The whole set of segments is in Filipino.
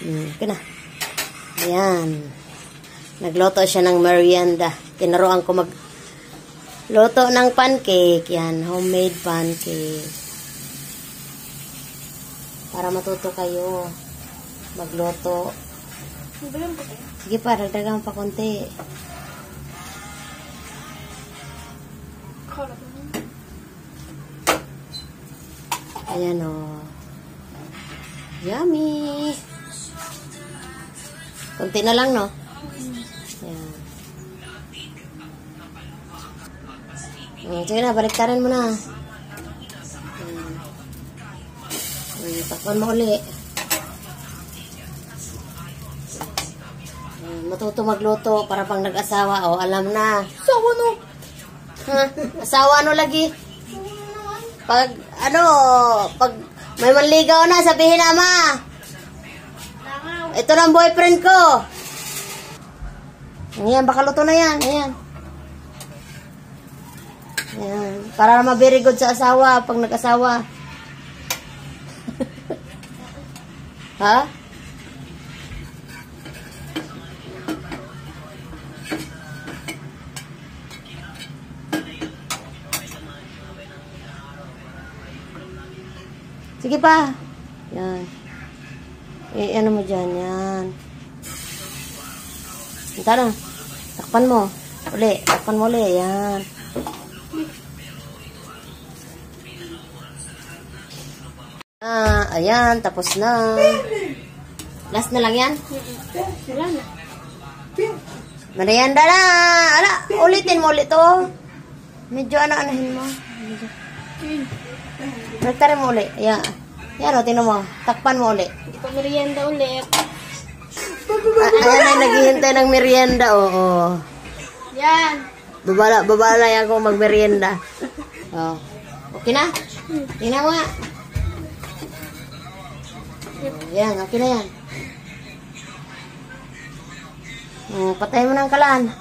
Okay na. Ayan. Nagluto siya ng merienda. Tinuruan ko magluto ng pancake. Yan, homemade pancake. Para matuto kayo magluto. Sige pa, dagdagan pa konti. Ayan o. Yummy! Konti na lang, no? Ayan. Sige na, baliktarin mo na. Takpan mo uli. Matuto magluto para pang nag-asawa. O, alam na. Asawa no? Ha? Asawa ano lagi? Pag may manligaw na, sabihin na, ma. Ito na ang boyfriend ko. Ayan, baka luto na yan. Ayan. Ayan. Para ma-very good sa asawa pag nag-asawa. Ha? Sige pa. Yan. Ano mo dyan? Yan. Ito na. Takpan mo. Uli. Takpan mo uli. Yan. Ayan. Tapos na. Last na lang yan? Wala na. Merienda na. Ala, ulitin mo ulit to. Medyo anahin mo. Nagtarin mo ulit. Ayan. Ayan o, tinan mo. Takpan mo ulit. Hindi pa merienda ulit. Ayan ay naghihintay ng merienda. Oo. Yan. Babala yan kung magmerienda. Oh. Okay na? Tingnan mo nga. Ayan, okay na yan. Patay mo ng kalan.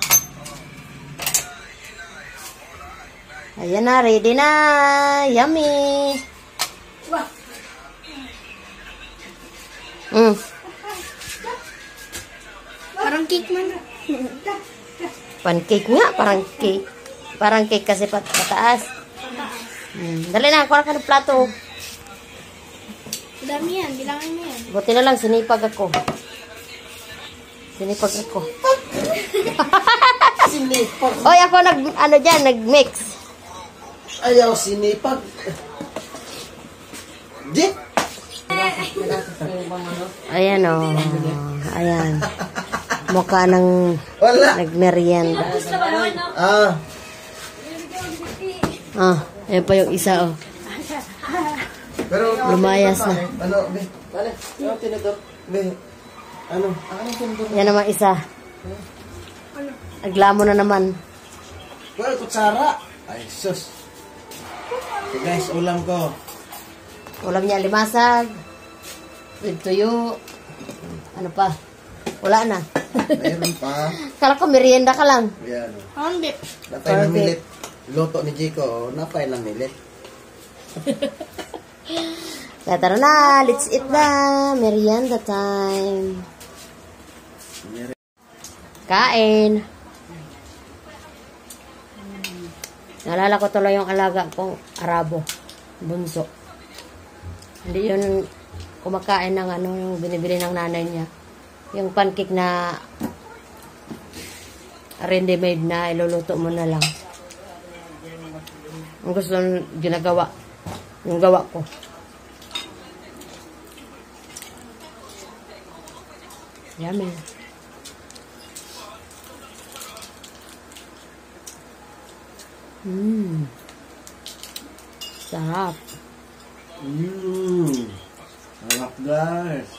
Ayan na, ready na. Yummy. Parang cake man. Pancake nga, parang cake. Parang cake kasi pataas. Dali na, kuha ka ng plato. Dami yan, bilangin mo yan. Buti na lang, sinipag ako. Sinipag. Oy, ako nag-mix. Ayaw sinipag. Di? Ayan o. Ayan. Mukha ng nagmerienda. Ayan pa yung isa o. Pero lumayas na. Ano, be? Bale, ano tinidor? Be, ano tinidor? Yan naman isa. Naglamo na naman. Well, kutsara. Ay, sus. Okay, guys, ulam ko. Ulam niya limasag. With tuyo. Ano pa? Wala na. Mayroon pa. Kala ko merienda ka lang. Yan. Hindi. Napay na milit. Luto ni Jico, napay na milit. Kaya tara na, let's eat na. Merienda time. Kain. Naalala ko tuloy yung alaga kong Arabo. Bunso. Hindi yun kumakain ng yung binibili ng nanay niya. Yung pancake na ready-made na iluluto mo na lang. Ang gusto ginagawa. Yung gawa ko. Yummy. Sarap. Sarap guys.